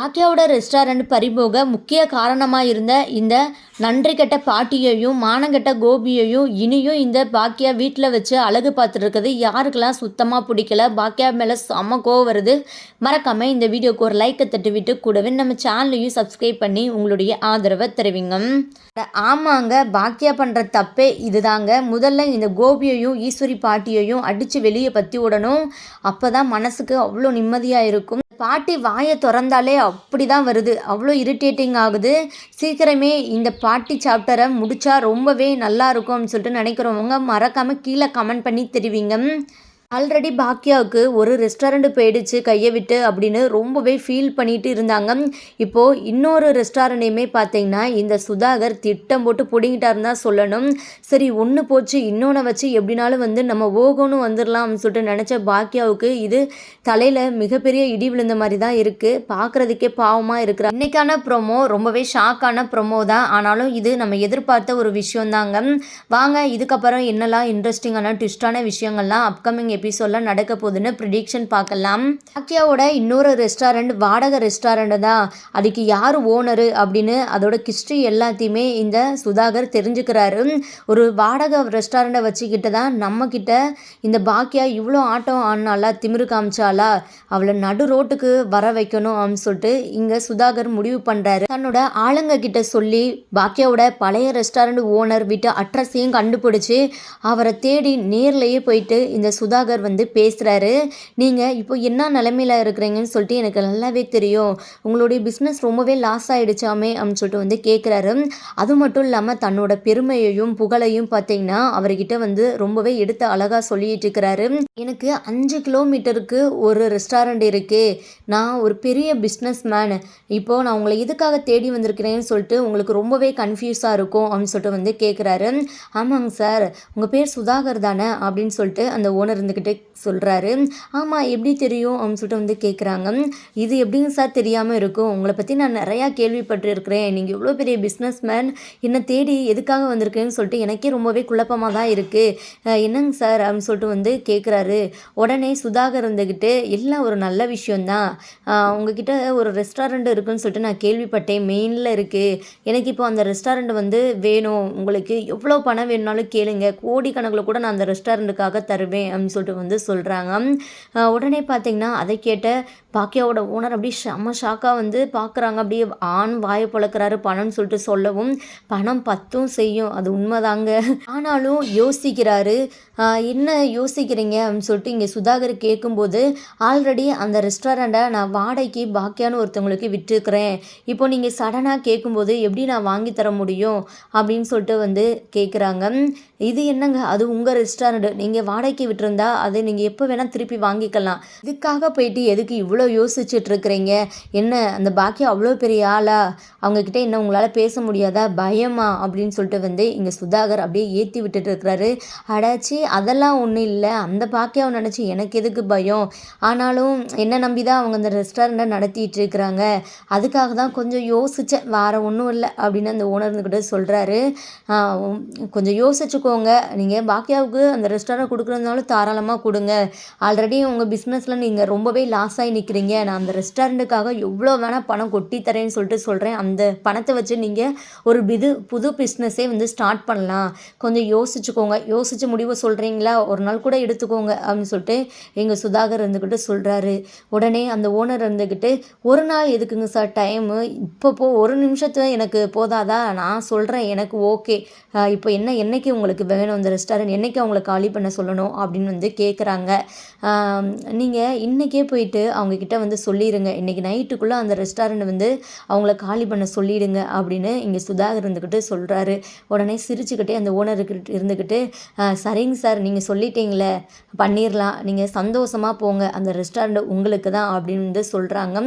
ஆக்யாவோட restaurant பறிபோக முக்கிய காரணமாக இருந்த இந்த நன்றி கெட்ட பாட்டியையும் மானங்கெட்ட கோபியையும் இனியும் இந்த பாக்கியா வீட்டில் வச்சு அழகு பார்த்துட்டு யாருக்கெல்லாம் சுத்தமாக பிடிக்கல. பாக்கியா மேலே செம்ம கோவம் வருது. மறக்காமல் இந்த வீடியோக்கு ஒரு லைக்கை தட்டி விட்டு கூடவே நம்ம சேனலையும் சப்ஸ்கிரைப் பண்ணி உங்களுடைய ஆதரவை தெரிவிங்க. ஆமாங்க, பாக்கியா பண்ணுற தப்பே இதுதாங்க. முதல்ல இந்த கோபியையும் ஈஸ்வரி பாட்டியையும் அடித்து வெளியே பற்றி விடணும். அப்போ தான் மனசுக்கு அவ்வளோ நிம்மதியாக இருக்கும். பாட்டி வாயை திறந்தாலே அப்படி தான் வருது, அவ்வளோ இரிட்டேட்டிங் ஆகுது. சீக்கிரமே இந்த பாட்டி சாப்டரை முடித்தா ரொம்பவே நல்லா இருக்கும் அப்படின்னு சொல்லிட்டு நினைக்கிறவங்க மறக்காமல் கீழே கமெண்ட் பண்ணி தெரிவிங்க. ஆல்ரெடி பாக்கியாவுக்கு ஒரு ரெஸ்டாரண்ட் போயிடுச்சு கையை விட்டு அப்படின்னு ரொம்பவே ஃபீல் பண்ணிட்டு இருந்தாங்க. இப்போது இன்னொரு ரெஸ்டாரண்ட்டையுமே பார்த்தீங்கன்னா இந்த சுதாகர் திட்டம் போட்டு பிடிங்கிட்டாருன்னு தான் சொல்லணும். சரி ஒன்று போச்சு, இன்னொன்று வச்சு எப்படினாலும் நம்ம ஓகோன்னு வந்துடலாம் அப்படின்னு சொல்லிட்டு நினச்ச பாக்கியாவுக்கு இது தலையில் மிகப்பெரிய இடி விழுந்த மாதிரி தான் இருக்குது. பார்க்குறதுக்கே பாவமாக இருக்கிற இன்னைக்கான ப்ரொமோ ரொம்பவே ஷாக்கான ப்ரொமோ தான். ஆனாலும் இது நம்ம எதிர்பார்த்த ஒரு விஷயம்தாங்க. வாங்க இதுக்கப்புறம் என்னெல்லாம் இன்ட்ரெஸ்டிங்கான ட்விஸ்டான விஷயங்கள்லாம் அப்கமிங் எபிசோட்ல நடக்க போகுதுன்னு ப்ரிடிக்ஷன் பார்க்கலாம். பாக்கியாவோட இன்னொரு ரெஸ்டாரண்ட் வாடகை ரெஸ்டாரண்ட் தான். அதுக்கு யார் ஓனரு அப்படின்னு அதோட ஹிஸ்ட்ரி எல்லாத்தையுமே இந்த சுதாகர் தெரிஞ்சுக்கிறாரு. ஒரு வாடகை ரெஸ்டாரண்ட்டை வச்சுக்கிட்டு தான் நம்மக்கிட்ட இந்த பாக்கியா இவ்வளோ ஆட்டம் ஆடினாலா, திமிரு காமிச்சாலா, அவளை நடு ரோட்டுக்கு வர வைக்கணும் அப்படின்னு சொல்லிட்டு இங்கே சுதாகர் முடிவு பண்ணுறாரு. தன்னோட ஆளுங்க கிட்ட சொல்லி பாக்கியாவோட பழைய ரெஸ்டாரண்ட் ஓனர் வீட்டு அட்ரஸையும் கண்டுபிடிச்சி அவரை தேடி நேர்லேயே போயிட்டு இந்த சுதாகர் பேசுகிறாரு. நீங்கள் இப்போ என்ன நிலைமையில் இருக்கிறீங்கன்னு சொல்லிட்டு எனக்கு நல்லாவே தெரியும். உங்களுடைய பிஸ்னஸ் ரொம்பவே லாஸ் ஆகிடுச்சாமே அப்படின்னு சொல்லிட்டு கேட்குறாரு. அது மட்டும் இல்லாமல் தன்னோட பெருமையையும் புகழையும் பார்த்தீங்கன்னா அவர்கிட்ட ரொம்பவே எடுத்து அழகாக சொல்லிட்டு இருக்கிறாரு. எனக்கு 5 கிலோமீட்டருக்கு ஒரு ரெஸ்டாரண்ட் இருக்குது. நான் ஒரு பெரிய பிஸ்னஸ் மேன். இப்போது நான் உங்களை எதுக்காக தேடி வந்திருக்கிறேன்னு சொல்லிட்டு உங்களுக்கு ரொம்பவே கன்ஃபியூஸாக இருக்கும் அப்படின்னு சொல்லிட்டு கேட்குறாரு. ஆமாங்க சார், உங்கள் பேர் சுதாகர் தானே அப்படின்னு சொல்லிட்டு அந்த ஓனர் இருந்துக்கிட்டே சொல்கிறாரு. ஆமாம், எப்படி தெரியும் அப்படின்னு சொல்லிட்டு கேட்குறாங்க. இது எப்படிங்க சார் தெரியாமல் இருக்கும்? உங்களை பற்றி நான் நிறையா கேள்விப்பட்டிருக்கிறேன். நீங்கள் எவ்வளோ பெரிய பிஸ்னஸ் மேன், என்னை தேடி எதுக்காக வந்திருக்கேன்னு சொல்லிட்டு எனக்கே ரொம்பவே குழப்பமாக தான் இருக்குது. என்னங்க சார் அப்படின்னு சொல்லிட்டு கேட்குறாரு. உடனே சுதாகர் இருந்துக்கிட்டு எல்லாம் ஒரு நல்ல விஷயந்தான். உங்ககிட்ட ஒரு ரெஸ்டாரண்ட் இருக்குன்னு சொல்லிட்டு நான் கேள்விப்பட்டேன், மெயினில் இருக்குது. எனக்கு இப்போ அந்த ரெஸ்டாரண்ட் வேணும். உங்களுக்கு எவ்வளோ பணம் வேணும்னாலும் கேளுங்க, கோடிக்கணக்கில் கூட நான் அந்த ரெஸ்டாரண்ட்டுக்காக தருவேன் அப்படின்னு சொல்லிட்டு சொல்கிறாங்க. உடனே பார்த்தீங்கன்னா அதை கேட்ட பாக்கியாவோட ஓனர் அப்படியே செம்ம ஷாக்காக பார்க்குறாங்க. அப்படியே ஆண் வாயை பழக்கிறாரு. பணம்னு சொல்லிட்டு சொல்லவும் பணம் பத்தும் செய்யும், அது உண்மைதாங்க. ஆனாலும் யோசிக்கிறாரு. என்ன யோசிக்கிறீங்க அப்படின்னு சொல்லிட்டு இங்கே சுதாகர் கேட்கும்போது, ஆல்ரெடி அந்த ரெஸ்டாரண்ட்டை நான் வாடகைக்கு பாக்கியான்னு ஒருத்தவங்களுக்கு விட்டுருக்கிறேன். இப்போ நீங்கள் சடனாக கேட்கும்போது எப்படி நான் வாங்கி தர முடியும் அப்படின்னு சொல்லிட்டு கேட்குறாங்க. இது என்னங்க, அது உங்கள் ரெஸ்டாரண்ட், நீங்கள் வாடகைக்கு விட்டுருந்தா அது நீங்கள் எப்போ வேணால் திருப்பி வாங்கிக்கலாம். இதுக்காக போயிட்டு எதுக்கு இவ்வளோ யோசிச்சுட்டு இருக்கிறீங்க? என்ன அந்த பாக்கியம் அவ்வளோ பெரிய ஆளா? அவங்கக்கிட்ட என்ன உங்களால் பேச முடியாதா, பயமா அப்படின்னு சொல்லிட்டு இங்கே சுதாகர் அப்படியே ஏற்றி விட்டுட்டு இருக்கிறாரு. அடாச்சி, அதெல்லாம் ஒன்றும் இல்லை, அந்த பாக்கியாவை நினச்சி எனக்கு எதுக்கு பயம்? ஆனாலும் என்ன நம்பி தான் அவங்க அந்த ரெஸ்டாரண்ட்டை நடத்திட்டு இருக்கிறாங்க. அதுக்காக தான் கொஞ்சம் யோசித்தேன், வேறு ஒன்றும் இல்லை அப்படின்னு அந்த ஓனர்கிட்ட சொல்கிறாரு. கொஞ்சம் யோசிச்சுக்கோங்க. நீங்கள் பாக்கியாவுக்கு அந்த ரெஸ்டாரண்ட் கொடுக்குறதுனாலும் தாராளமாக கொடுங்க. ஆல்ரெடி உங்கள் பிஸ்னஸில் நீங்கள் ரொம்பவே லாஸ் ஆகி நிற்கிறீங்க. நான் அந்த ரெஸ்டாரண்ட்டுக்காக எவ்வளோ வேணால் பணம் கொட்டி தரேன்னு சொல்லிட்டு சொல்கிறேன். அந்த பணத்தை வச்சு நீங்கள் ஒரு புது பிஸ்னஸே ஸ்டார்ட் பண்ணலாம். கொஞ்சம் யோசிச்சுக்கோங்க, யோசித்து முடிவு சொல்கிறீங்களா, ஒரு நாள் கூட எடுத்துக்கோங்க அப்படின்னு சொல்லிட்டு எங்கள் சுதாகர் இருந்துக்கிட்டு சொல்கிறாரு. உடனே அந்த ஓனர் இருந்துக்கிட்டு, ஒரு நாள் எதுக்குங்க சார் டைமு, இப்போ ஒரு நிமிஷத்துல எனக்கு போதாதா? நான் சொல்கிறேன், எனக்கு ஓகே. இப்போ என்னைக்கு உங்களுக்கு வேணும் அந்த ரெஸ்டாரண்ட், என்றைக்கு அவங்கள காலி பண்ண சொல்லணும் அப்படின்னு கேட்குறாங்க. நீங்கள் இன்றைக்கே போயிட்டு அவங்கக்கிட்ட சொல்லிடுங்க, இன்றைக்கி நைட்டுக்குள்ளே அந்த ரெஸ்டாரண்ட் அவங்கள காலி பண்ண சொல்லிடுங்க அப்படின்னு இங்கே சுதாகர் இருந்துக்கிட்டு சொல்கிறாரு. உடனே சிரிச்சுக்கிட்டே அந்த ஓனருக்கு இருந்துக்கிட்டு, சரிங்க சார், நீங்கள் சொல்லிட்டீங்களே, பண்ணிடலாம், நீங்கள் சந்தோஷமாக போங்க, அந்த ரெஸ்டாரண்ட் உங்களுக்கு தான் அப்படின்னு சொல்கிறாங்க.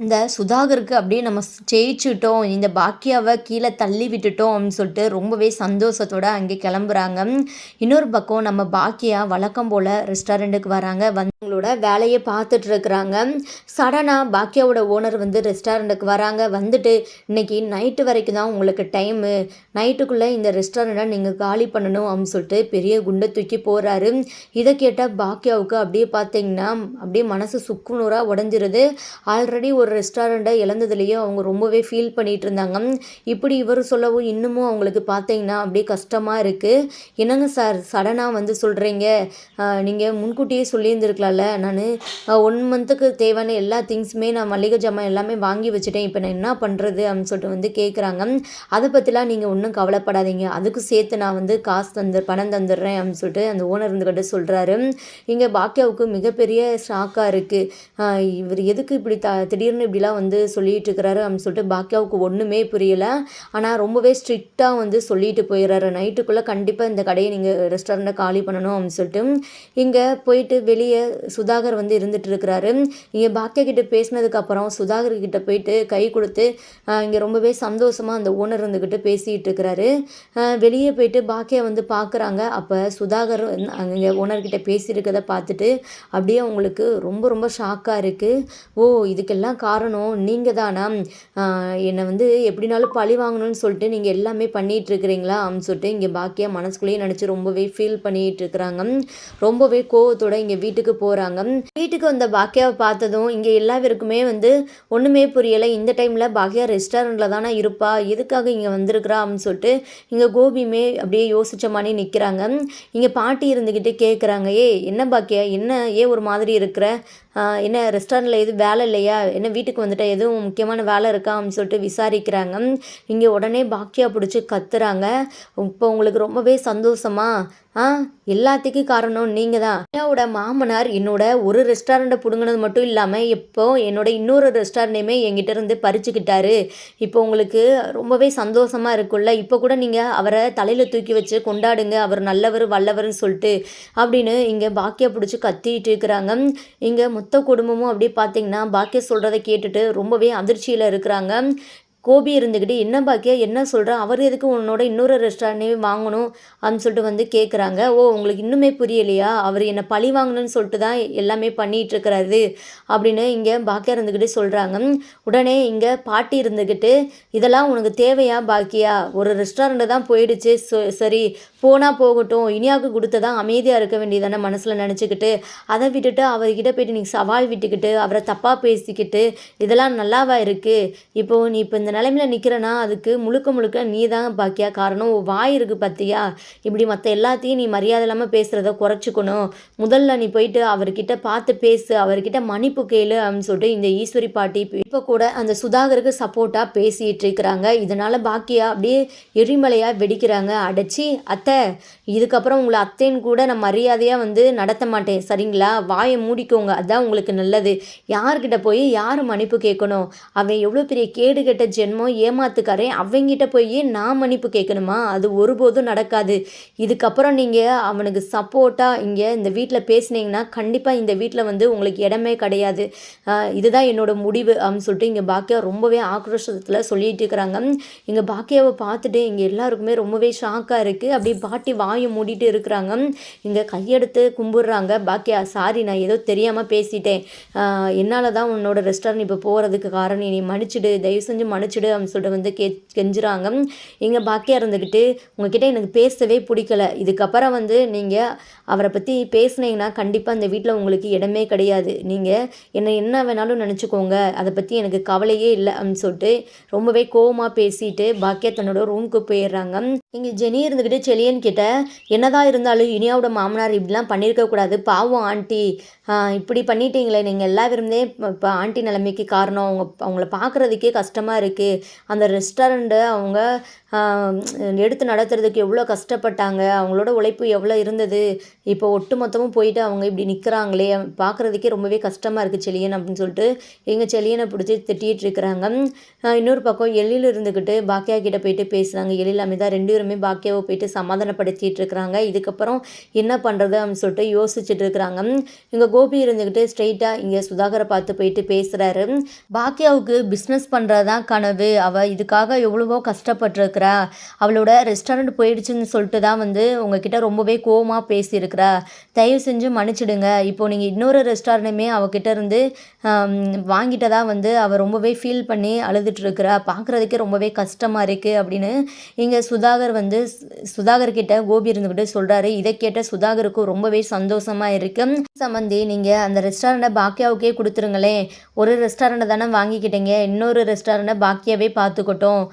இந்த சுதாகருக்கு அப்படியே நம்ம ஜெயிச்சுட்டோம், இந்த பாக்கியாவை கீழே தள்ளி விட்டுட்டோம் அப்படின்னு சொல்லிட்டு ரொம்பவே சந்தோஷத்தோடு அங்கே கிளம்புறாங்க. இன்னொரு பக்கம் நம்ம பாக்கியா வழக்கம் போல் ரெஸ்டாரண்ட்டுக்கு வராங்க. அவங்களோட வேலையை பார்த்துட்டு இருக்கிறாங்க. சடனாக பாக்கியாவோட ஓனர் ரெஸ்டாரண்ட்டுக்கு வராங்க. வந்துட்டு இன்னைக்கு நைட்டு வரைக்கும் தான் உங்களுக்கு டைமு, நைட்டுக்குள்ளே இந்த ரெஸ்டாரண்ட்டை நீங்கள் காலி பண்ணணும் அப்படின்னு சொல்லிட்டு பெரிய குண்டை தூக்கி போகிறாரு. இதை கேட்டால் பாக்கியாவுக்கு அப்படியே பார்த்தீங்கன்னா அப்படியே மனசு சுக்குநூறாக உடஞ்சிருது. ஆல்ரெடி ஒரு ரெஸ்டாரண்ட்டை இழந்ததுலேயே அவங்க ரொம்பவே ஃபீல் பண்ணிகிட்டு இருந்தாங்க. இப்படி இவர் சொல்லவும் இன்னமும் அவங்களுக்கு பார்த்தீங்கன்னா அப்படியே கஷ்டமாக இருக்குது. என்னங்க சார் சடனாக வந்து சொல்கிறீங்க, நீங்கள் முன்கூட்டியே சொல்லியிருந்துருக்கலாம்ல, நான் 1 மந்த்துக்கு தேவையான எல்லா திங்ஸுமே நான் மளிகை ஜாமான் எல்லாமே வாங்கி வச்சுட்டேன், இப்போ நான் என்ன பண்ணுறது அப்படின்னு சொல்லிட்டு வந்து கேட்குறாங்க. அதை பற்றிலாம் நீங்கள் ஒன்றும் கவலைப்படாதீங்க, அதுக்கு சேர்த்து நான் வந்து பணம் தந்துடுறேன் அப்படின்னு சொல்லிட்டு அந்த ஓனர் இருந்துக்கிட்ட சொல்கிறாரு. இங்கே பாக்கியாவுக்கு மிகப்பெரிய ஷாக்காக இருக்குது. இவர் எதுக்கு இப்படி திடீர்னு இப்படிலாம் வந்து சொல்லிட்டு இருக்கிறாரு அப்படின்னு சொல்லிட்டு பாக்கியாவுக்கு ஒன்றுமே புரியலை. ஆனால் ரொம்பவே ஸ்ட்ரிக்டாக வந்து சொல்லிட்டு போயிடுறாரு, நைட்டுக்குள்ளே கண்டிப்பாக இந்த கடையை நீங்கள் ரெஸ்டாரண்ட்டை காலி பண்ணணும் அப்படின்னு சொல்லிட்டு. இங்கே போயிட்டு வெளியே சுதாகர் வந்து இருந்துட்டு இருக்கிறாரு. இங்கே பாக்கியா கிட்ட பேசினதுக்கப்புறம் சுதாகர் கிட்ட போயிட்டு கை கொடுத்து இங்கே ரொம்பவே சந்தோஷமாக அந்த ஓனர் இருந்துக்கிட்டு பேசிகிட்டு இருக்கிறாரு. வெளியே போயிட்டு பாக்கியா வந்து பார்க்குறாங்க. அப்போ சுதாகர் அங்கே ஓனர்கிட்ட பேசியிருக்கதை பார்த்துட்டு அப்படியே அவங்களுக்கு ரொம்ப ரொம்ப ஷாக்காக இருக்குது. ஓ, இதுக்கெல்லாம் காரணம் நீங்கள் தானா, என்னை வந்து எப்படினாலும் பழி வாங்கணும்னு சொல்லிட்டு நீங்கள் எல்லாமே பண்ணிகிட்ருக்கிறீங்களா அப்படின்னு சொல்லிட்டு இங்கே பாக்கியா மனசுக்குள்ளேயே நினச்சி ரொம்பவே ஃபீல் பண்ணிகிட்டு இருக்கிறாங்க. ரொம்பவே கோவத்தோடு இங்கே வீட்டுக்கு போகிறாங்க. வீட்டுக்கு வந்த பாக்கியாவை பார்த்ததும் இங்கே எல்லா பேருக்குமே வந்து ஒன்றுமே புரியலை. இந்த டைமில் பாக்கியா ரெஸ்டாரண்ட்டில் தானே இருப்பா, எதுக்காக இங்கே வந்திருக்கிறா அப்படின்னு சொல்லிட்டு இங்கே கோபியுமே அப்படியே யோசித்த மாதிரி நிற்கிறாங்க. இங்கே பாட்டி இருந்துக்கிட்டு கேட்குறாங்க, என்ன பாக்கியா, என்ன ஒரு மாதிரி இருக்கிற, என்ன ரெஸ்டாரண்ட்டில் எதுவும் வேலை இல்லையா, என்ன வீட்டுக்கு வந்துட்டா எதுவும் முக்கியமான வேலை இருக்கா அப்படின்னு சொல்லிட்டு விசாரிக்கிறாங்க. இங்கே உடனே பாக்கியா பிடிச்சி கத்துறாங்க, இப்போ உங்களுக்கு ரொம்பவே சந்தோஷமா, எல்லாத்துக்கும் காரணம் நீங்கள் தான். என்னோட மாமனார் என்னோட ஒரு ரெஸ்டாரண்ட்டை பிடுங்கினது மட்டும் இல்லாமல் இப்போ என்னோட இன்னொரு ரெஸ்டாரண்ட்டையுமே என்கிட்ட இருந்து பறிச்சுக்கிட்டாரு. இப்போ உங்களுக்கு ரொம்பவே சந்தோஷமாக இருக்குல்ல, இப்போ கூட நீங்கள் அவரை தலையில் தூக்கி வச்சு கொண்டாடுங்க, அவர் நல்லவர் வல்லவர்னு சொல்லிட்டு அப்படின்னு இங்கே பாக்கியா பிடிச்சி கத்திட்டு இருக்கிறாங்க. இங்கே மொத்த குடும்பமும் அப்படியே பார்த்தீங்கன்னா பாக்கியா சொல்கிறத கேட்டுட்டு ரொம்பவே அதிர்ச்சியில் இருக்கிறாங்க. கோபி இருந்துக்கிட்டு, என்ன பாக்கியா என்ன சொல்கிறேன், அவர் எதுக்கு உன்னோட இன்னொரு ரெஸ்டாரண்ட்டே வாங்கணும் அப்படின்னு சொல்லிட்டு வந்து கேட்குறாங்க. ஓ, உங்களுக்கு இன்னுமே புரியலையா, அவர் என்னை பழி வாங்கணும்னு சொல்லிட்டு தான் எல்லாமே பண்ணிகிட்ருக்கிறாரு அப்படின்னு இங்கே பாக்கியா இருந்துக்கிட்டு சொல்கிறாங்க. உடனே இங்கே பாட்டி இருந்துக்கிட்டு, இதெல்லாம் உனக்கு தேவையா பாக்கியா, ஒரு ரெஸ்டாரண்ட்டு தான் போயிடுச்சு, சரி போனால் போகட்டும், இனியாவுக்கு கொடுத்ததான் அமைதியாக இருக்க வேண்டியதானே மனசில் நினச்சிக்கிட்டு, அதை விட்டுட்டு அவர்கிட்ட போய்ட்டு நீ சவால் விட்டுக்கிட்டு அவரை தப்பாக பேசிக்கிட்டு இதெல்லாம் நல்லாவா இருக்குது, இப்போது நீ இப்போ இந்த நிலைமையில் நிற்கிறனா அதுக்கு முழுக்க நீ தான் பாக்கியா காரணம். வாய் இருக்குது பார்த்தியா, இப்படி மற்ற எல்லாத்தையும் நீ மரியாதை இல்லாமல் பேசுகிறத குறைச்சிக்கணும், முதல்ல நீ போயிட்டு அவர்கிட்ட பார்த்து பேசு, அவர்கிட்ட மன்னிப்பு கேளு அப்படின்னு சொல்லிட்டு இந்த ஈஸ்வரி பாட்டி இப்போ கூட அந்த சுதாகருக்கு சப்போர்ட்டாக பேசிகிட்டு இருக்கிறாங்க. இதனால் பாக்கியா அப்படியே எரிமலையாக வெடிக்கிறாங்க. அடைச்சி அத்தை, இதுக்கப்புறம் உங்களை அத்தைன்னு கூட நான் மரியாதையாக வந்து நடத்த மாட்டேன், சரிங்களா, வாயை மூடிக்கோங்க, அதுதான் உங்களுக்கு நல்லது. யார்கிட்ட போய் யார் மன்னிப்பு கேட்கணும், அவன் எவ்வளோ பெரிய கேடு கெட்ட ஜென்மம் ஏமாத்துக்காரன், அவங்கிட்ட போய் நான் மன்னிப்பு கேட்கணுமா, அது ஒருபோதும் நடக்காது. இதுக்கப்புறம் நீங்கள் அவனுக்கு சப்போர்ட்டாக இங்கே இந்த வீட்டில் பேசுனீங்கன்னா கண்டிப்பாக இந்த வீட்டில் வந்து உங்களுக்கு இடமே கிடையாது, இதுதான் என்னோட முடிவு அப்படின்னு சொல்லிட்டு இங்கே பாக்கியா ரொம்பவே ஆக்ரோஷத்தில் சொல்லிட்டு இருக்கிறாங்க. இங்கே பாக்கியாவை பார்த்துட்டு இங்கே எல்லாருக்குமே ரொம்பவே ஷாக்காக இருக்குது. அப்படி பாட்டி வாயை மூடிட்டு இருக்கிறாங்க. இங்கே கையெடுத்து கும்பிட்றாங்க. பாக்கியா, சாரி, நான் ஏதோ தெரியாமல் பேசிட்டேன், என்னால் தான் உன்னோட ரெஸ்டாரண்ட் இப்போ போகிறதுக்கு காரணம், நீ மன்னிச்சிடு, தயவு செஞ்சு மன்னிச்சிடு அப்படின்னு சொல்லிட்டு வந்து கெஞ்சுறாங்க. இங்கே பாக்கியா இருந்துக்கிட்டு, உங்ககிட்ட எனக்கு பேசவே பிடிக்கல, இதுக்கப்புறம் வந்து நீங்கள் அவரை பற்றி பேசுனீங்கன்னா கண்டிப்பாக இந்த வீட்டில் உங்களுக்கு இடமே கிடையாது, நீங்கள் என்ன வேணாலும் நினச்சிக்கோங்க, அதை பற்றி எனக்கு கவலையே இல்லை அப்படின்னு சொல்லிட்டு ரொம்பவே கோவமாக பேசிட்டு பாக்கியா தன்னோட ரூமுக்கு போயிடுறாங்க. இங்கே ஜெனி இருந்துக்கிட்டு செலியன் கிட்ட, என்னதான் இருந்தாலும் இனியாவோட மாமனார் இப்படிலாம் பண்ணியிருக்கக்கூடாது, பாவம் ஆண்டி, இப்படி பண்ணிட்டீங்களே, நீங்கள் எல்லா விரும்பே இப்போ ஆண்டி நிலைமைக்கு காரணம், அவங்கள பார்க்குறதுக்கே கஷ்டமாக இருக்குது, அந்த ரெஸ்டாரண்ட்டை அவங்க எடுத்து நடத்துறதுக்கு எவ்வளோ கஷ்டப்பட்டாங்க, அவங்களோட உழைப்பு எவ்வளோ இருந்தது, இப்போ ஒட்டு மொத்தமும் போயிட்டு அவங்க இப்படி நிற்கிறாங்களே, பார்க்குறதுக்கே ரொம்பவே கஷ்டமாக இருக்குது செலியன் அப்படின்னு சொல்லிட்டு எங்கள் செலியனை பிடிச்சி திட்டிகிட்டு இருக்கிறாங்க. இன்னொரு பக்கம் எழில் இருந்துக்கிட்டு பாக்கியா கிட்டே போயிட்டு பேசுகிறாங்க. எழில் அமிதா 2 பேருமே பாக்கியாவை போயிட்டு சமாதானப்படுத்திட்டு இருக்கிறாங்க. இதுக்கப்புறம் என்ன பண்ணுறது அப்படின்னு சொல்லிட்டு யோசிச்சுட்டு இருக்கிறாங்க. இங்கே கோபி இருந்துக்கிட்டு ஸ்ட்ரெயிட்டாக இங்கே சுதாகரை பார்த்து போயிட்டு பேசுகிறாரு. பாக்கியாவுக்கு பிஸ்னஸ் பண்ணுறது தான் கனவு, அவள் இதுக்காக எவ்வளவோ கஷ்டப்பட்டுருக்கிறா, அவளோட ரெஸ்டாரண்ட் போயிடுச்சுன்னு சொல்லிட்டு தான் வந்து உங்ககிட்ட ரொம்பவே கோவமாக பேசியிருக்கிறா, தயவு செஞ்சு மன்னிச்சிடுங்க, இப்போ நீங்கள் இன்னொரு ரெஸ்டாரண்ட்டுமே அவகிட்ட இருந்து வாங்கிட்டதா வந்து அவள் ரொம்பவே ஃபீல் பண்ணி அழுதுட்டுருக்கிறா, பார்க்குறதுக்கே ரொம்பவே கஷ்டமாக இருக்குது அப்படின்னு இங்கே சுதாகர் சுதாகர் கிட்ட கோபி இருந்துக்கிட்டு சொல்கிறாரு. இதை கேட்ட சுதாகருக்கு ரொம்பவே சந்தோஷமாக இருக்கு. சம்மந்தி, நீங்கள் அந்த ரெஸ்டாரண்ட்டை பாக்கியாவுக்கே கொடுத்துருங்களேன். ஒரு ரெஸ்டாரண்ட்டை தானே வாங்கிக்கிட்டீங்க, இன்னொரு ரெஸ்டாரண்ட்டை பாக்கியாவே பார்த்துக்கட்டும்.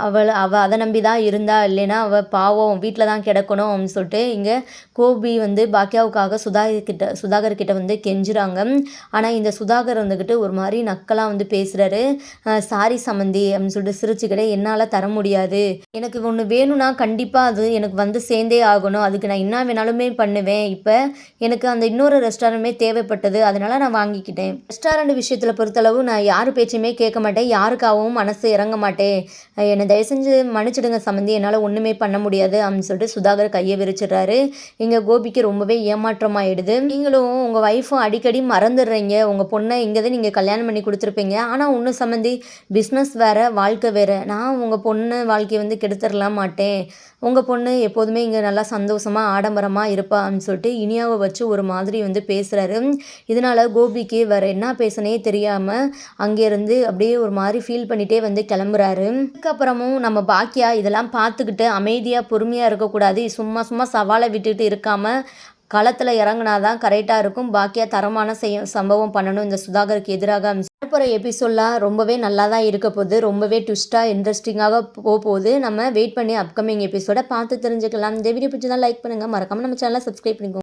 அவள் அதை நம்பி தான் இருந்தா, இல்லைன்னா அவள் பாவம் வீட்டில் தான் கிடக்கணும் அப்படின்னு சொல்லிட்டு இங்கே கோபி வந்து பாக்கியாவுக்காக சுதாகர் கிட்ட வந்து கெஞ்சுறாங்க. ஆனால் இந்த சுதாகர் வந்துக்கிட்டு ஒரு மாதிரி நக்கலாக வந்து பேசுகிறாரு. சாரி சம்மந்தி அப்படின்னு சொல்லிட்டு சிரிச்சுக்கிட்டே, என்னால் தர முடியாது, எனக்கு ஒன்று வேணும்னா கண்டிப்பாக அது எனக்கு வந்து சேர்ந்தே ஆகணும், அதுக்கு நான் என்ன வேணாலுமே பண்ணுவேன். இப்போ எனக்கு அந்த இன்னொரு ரெஸ்டாரண்ட்டுமே தேவைப்பட்டது, அதனால் நான் வாங்கிக்கிட்டேன். ரெஸ்டாரண்ட் விஷயத்தில் பொறுத்தளவு நான் யார் பேச்சுமே கேட்க மாட்டேன், யாருக்காகவும் மனசு இறங்க மாட்டேன், என்னை தயவு செஞ்சு மன்னிச்சிடுங்க சம்மந்தி, என்னால் ஒன்றுமே பண்ண முடியாது அப்படின்னு சொல்லிட்டு சுதாகர் கையை விரிச்சிடுறாரு. இங்கே கோபிக்கு ரொம்பவே ஏமாற்றமாயிடுது. நீங்களும் உங்கள் ஒய்ஃபும் அடிக்கடி மறந்துடுறீங்க, உங்கள் பொண்ணை இங்கே தான் நீங்கள் கல்யாணம் பண்ணி கொடுத்துருப்பீங்க, ஆனால் ஒன்றும் சம்மந்தி, பிஸ்னஸ் வேறு வாழ்க்கை வேறு, நான் உங்கள் பொண்ணு வாழ்க்கையை வந்து கெடுத்துடலாம் மாட்டேன், உங்கள் பொண்ணு எப்போதுமே இங்கே நல்லா சந்தோஷமாக ஆடம்பரமாக இருப்பா அப்படின்னு சொல்லிட்டு இனியாவை வச்சு ஒரு மாதிரி வந்து பேசுகிறாரு. இதனால் கோபிக்கு வேறு என்ன பேசுனே தெரியாமல் அங்கேருந்து அப்படியே ஒரு மாதிரி ஃபீல் பண்ணிகிட்டே வந்து கிளம்புறாரு. அதுக்கப்புறமும் நம்ம பாக்கியா இதெல்லாம் பார்த்துக்கிட்டு அமைதியாக பொறுமையாக இருக்கக்கூடாது, சும்மா சும்மா சவாலை விட்டுட்டு இருக்காமல் களத்தில் இறங்குனாதான் கரெக்டாக இருக்கும். பாக்கியா தரமான சம்பவம் பண்ணணும் இந்த சுதாகருக்கு எதிராக. போகிற எபிசோட்லாம் ரொம்பவே நல்லா தான் இருக்க போகுது, ரொம்பவே ட்விஸ்ட்டாக இன்ட்ரெஸ்டிங்காக போகுது. நம்ம வெயிட் பண்ணி அப்கமிங் எபிசோடை பார்த்து தெரிஞ்சுக்கலாம். இந்த வீடியோ பிடிச்சி தான் லைக் பண்ணுங்கள், மறக்காமல் நம்ம சேனலை சப்ஸ்கிரைப் பண்ணிக்கோங்க.